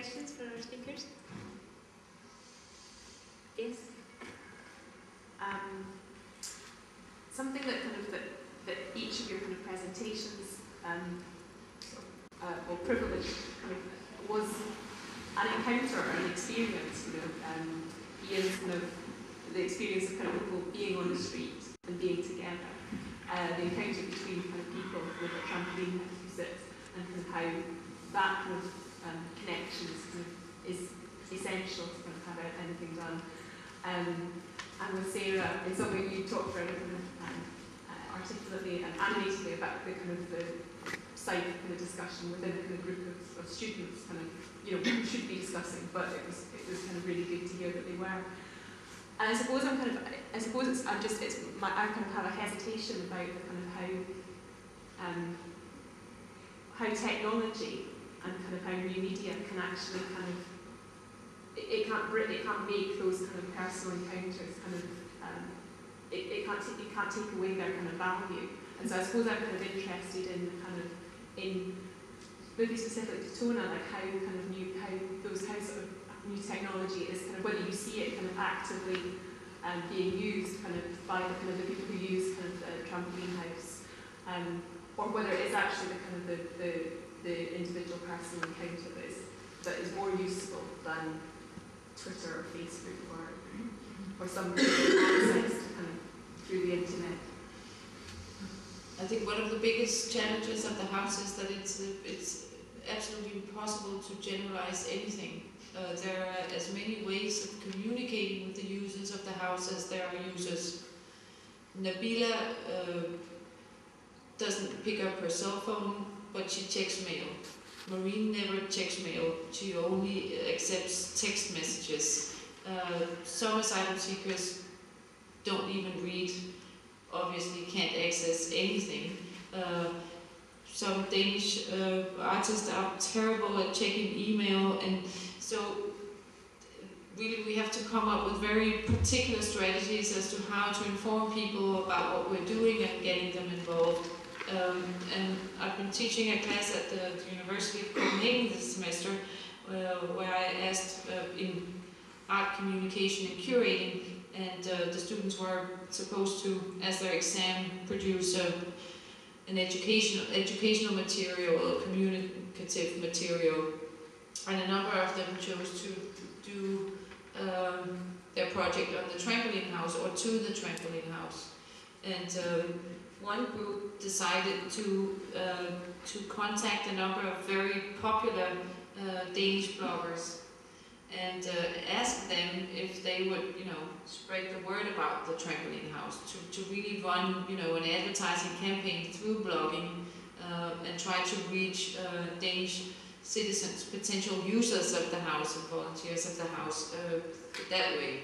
questions for our speakers? Yes? Something that that each of your kind of presentations or privilege was an encounter or an experience, Ian's kind of the experience of kind of people being on the street and being together, the encounter between kind of people with a trampoline house who sits, and kind of how that kind of connection is essential to kind of have anything done. And with Sarah, in some way you talked very kind of articulately and animatedly about the kind of the side kind of discussion within a kind of group of students, kind of, who should be discussing, but it was kind of really good to hear that they were. And I suppose I kind of have a hesitation about the kind of how technology and kind of how new media can actually kind of it can't make those kind of personal encounters kind of it can't take away their kind of value. And so I suppose I'm kind of interested in the kind of maybe specifically to Tona, like how sort of new technology is kind of whether you see it kind of actively being used kind of by the kind of the people who use kind of the trampoline house, or whether it is actually the kind of the individual personal encounter that is more useful than Twitter or Facebook or some kind of access to kind of through the internet. I think one of the biggest challenges of the house is that it's absolutely impossible to generalize anything. There are as many ways of communicating with the users of the house as there are users. Nabila doesn't pick up her cell phone, but she checks mail. Maureen never checks mail, she only accepts text messages. Some asylum seekers don't even read, obviously can't access anything. Some Danish artists are terrible at checking email, and so really we have to come up with very particular strategies as to how to inform people about what we're doing and getting them involved. And I've been teaching a class at the University of Copenhagen this semester where I asked in art communication and curating, and the students were supposed to, as their exam, produce an educational material or communicative material, and a number of them chose to do their project on the trampoline house or to the trampoline house. And one group decided to contact a number of very popular Danish bloggers and ask them if they would, spread the word about the trampoline house, to really run, an advertising campaign through blogging and try to reach Danish citizens, potential users of the house and volunteers of the house that way,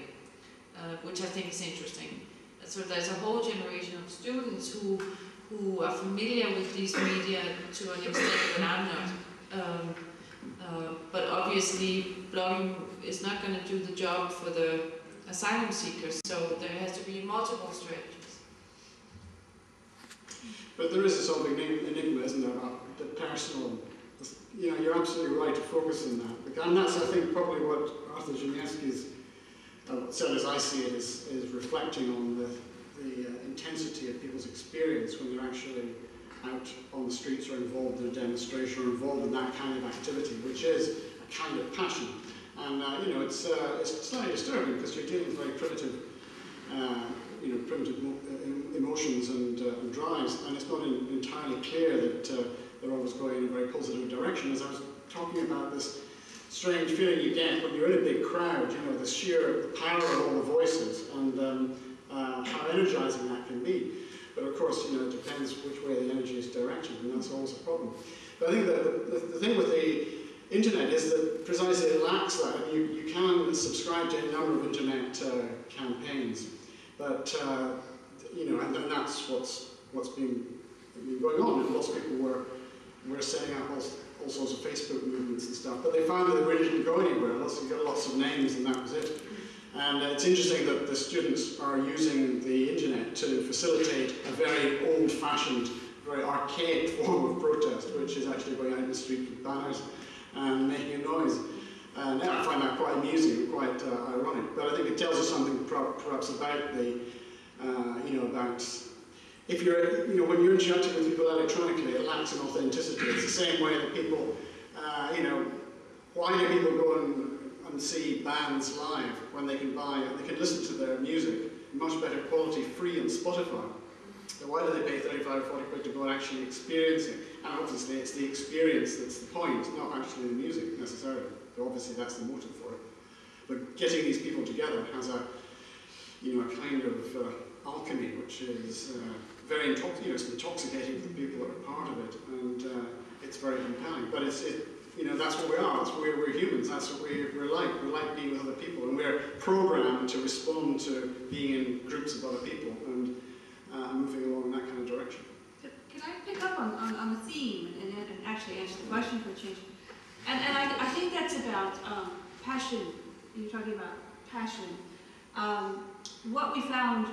which I think is interesting. So there's a whole generation of students who are familiar with these media to an extent that I'm not. But obviously, blogging is not going to do the job for the asylum seekers, so there has to be multiple strategies. But there is a sort of enigma, isn't there, about the personal. You're absolutely right to focus on that. And that's, I think, probably what Arthur Ziemniewski's, so as I see it, is reflecting on the intensity of people's experience when they're actually out on the streets or involved in a demonstration or involved in that kind of activity, which is a kind of passion. And it's slightly disturbing because you're dealing with very primitive, primitive emotions and drives, and it's not entirely clear that they're always going in a very positive direction. As I was talking about this strange feeling you get when you're in a big crowd, the sheer power of all the voices and how energizing that can be. But of course, it depends which way the energy is directed, and that's always a problem. But I think that the thing with the internet is that precisely it lacks that. I mean, you can subscribe to a number of internet campaigns, but and that's what's been going on. And lots of people were setting up all sorts of Facebook movements and stuff, but they found that they really didn't go anywhere. You got lots of names, and that was it. And it's interesting that the students are using the internet to facilitate a very old-fashioned, very archaic form of protest, which is actually going out in the street with banners and making a noise. Now I find that quite amusing, quite ironic, but I think it tells us something perhaps about the, about if you're, when you're interacting with people electronically, it lacks an authenticity. It's the same way that people, why do people go and see bands live when they can listen to their music much better quality free on Spotify? So why do they pay 35 or 40 quid to go and actually experience it? And obviously it's the experience that's the point, not actually the music necessarily. So obviously that's the motive for it. But getting these people together has a kind of alchemy, which is very intoxicating for the people that are part of it, and it's very compelling. But that's what we are. That's what we're humans. That's what we're like. We like being with other people, and we're programmed to respond to being in groups of other people and moving along in that kind of direction. Can I pick up on the theme and actually answer the question for a change? And I think that's about passion. You're talking about passion. What we found,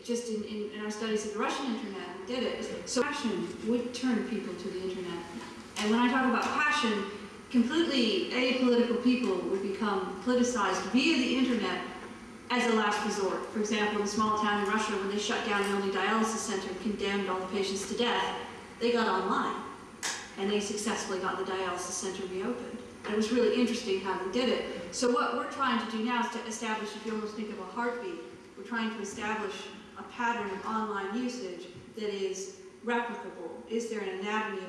just in our studies of the Russian internet, we did it. So passion would turn people to the internet. And when I talk about passion, completely apolitical people would become politicized via the internet as a last resort. For example, in a small town in Russia, when they shut down the only dialysis center and condemned all the patients to death, they got online. And they successfully got the dialysis center reopened. And it was really interesting how they did it. So what we're trying to do now is to establish, if you almost think of a heartbeat, we're trying to establish a pattern of online usage that is replicable. Is there an anatomy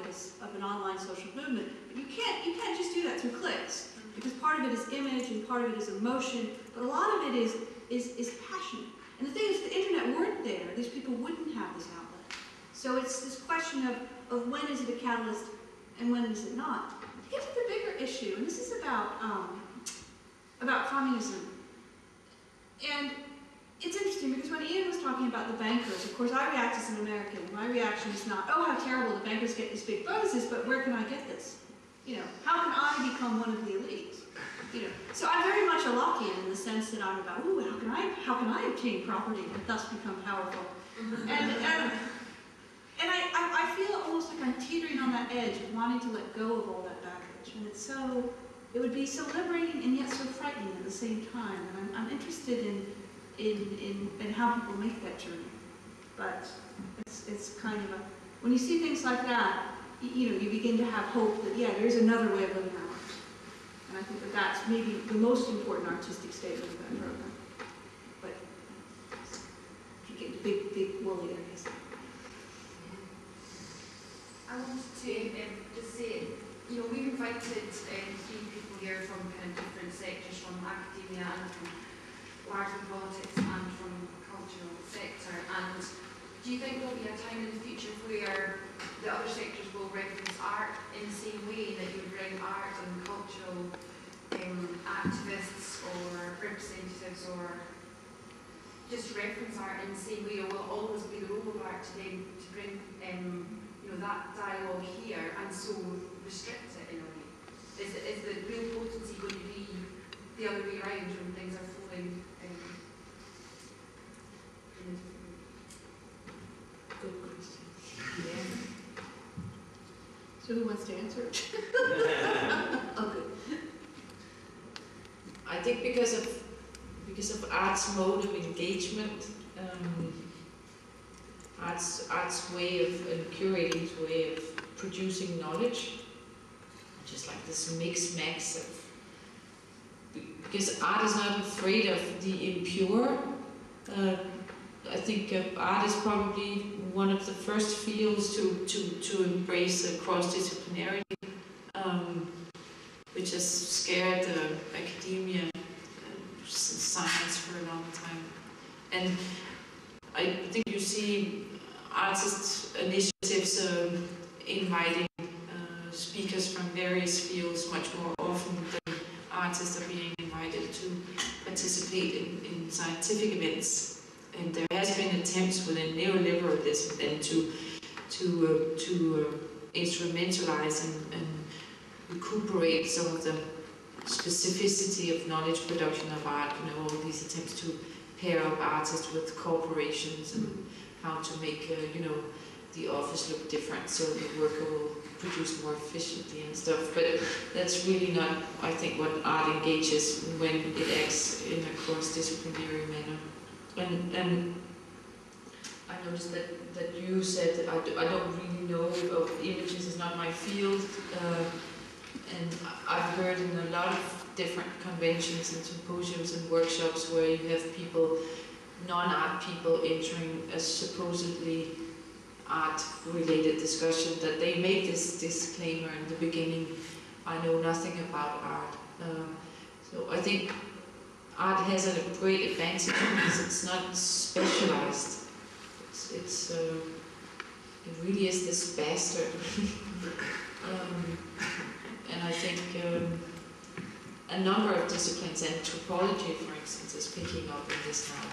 of an online social movement? But you can't just do that through clicks, because part of it is image and part of it is emotion, but a lot of it is passion. And the thing is, if the internet weren't there, these people wouldn't have this outlet. So it's this question of when is it a catalyst and when is it not. To get to the bigger issue, and this is about communism. And it's interesting because when Ian was talking about the bankers, of course I react as an American. My reaction is not, oh, how terrible, the bankers get these big bonuses, but where can I get this? How can I become one of the elite? So I'm very much a Lockean in the sense that I'm about, ooh, how can I obtain property and thus become powerful? And I feel almost like I'm teetering on that edge of wanting to let go of all that baggage. And it would be so liberating and yet so frightening at the same time. And I'm interested in how people make that journey. But it's kind of when you see things like that, you begin to have hope that, yeah, there's another way of living our lives. And I think that's maybe the most important artistic statement of that program. But you get big woolly areas. I wanted to just say, we've invited 3 people here from kind of different sectors, from academia and from larger politics and from the cultural sector. And do you think there'll be a time in the future where the other sectors will reference art in the same way that you would bring art and cultural activists or representatives, or just reference art in the same way, or will it always be the role of art to bring that dialogue here and so restrict it in a way? Is the real potency going to be the other way around when things are flowing in a different way? Good question. Yeah. So who wants to answer it? Oh, good. I think because of art's mode of engagement, art's way of, and curating's way of producing knowledge, just like this mix-max of, because art is not afraid of the impure. I think art is probably one of the first fields to embrace cross-disciplinarity, which has scared academia and science for a long time. And I think you see artist initiatives inviting speakers from various fields much more often than artists are being invited to participate in scientific events. And there has been attempts within neoliberalism then to instrumentalize and recuperate some of the specificity of knowledge production of art. All these attempts to pair up artists with corporations and how to make the office look different, so the worker will produce more efficiently and stuff. But that's really not, I think, what art engages when it acts in a cross-disciplinary manner. And I noticed that you said that I don't really know, images is not my field, and I've heard in a lot of different conventions and symposiums and workshops where you have people, non-art people, entering a supposedly art-related discussion, that they make this disclaimer in the beginning: I know nothing about art. So I think art has a great advantage because it's not specialized. It really is this bastard. And I think a number of disciplines, and anthropology, for instance, is picking up in this now.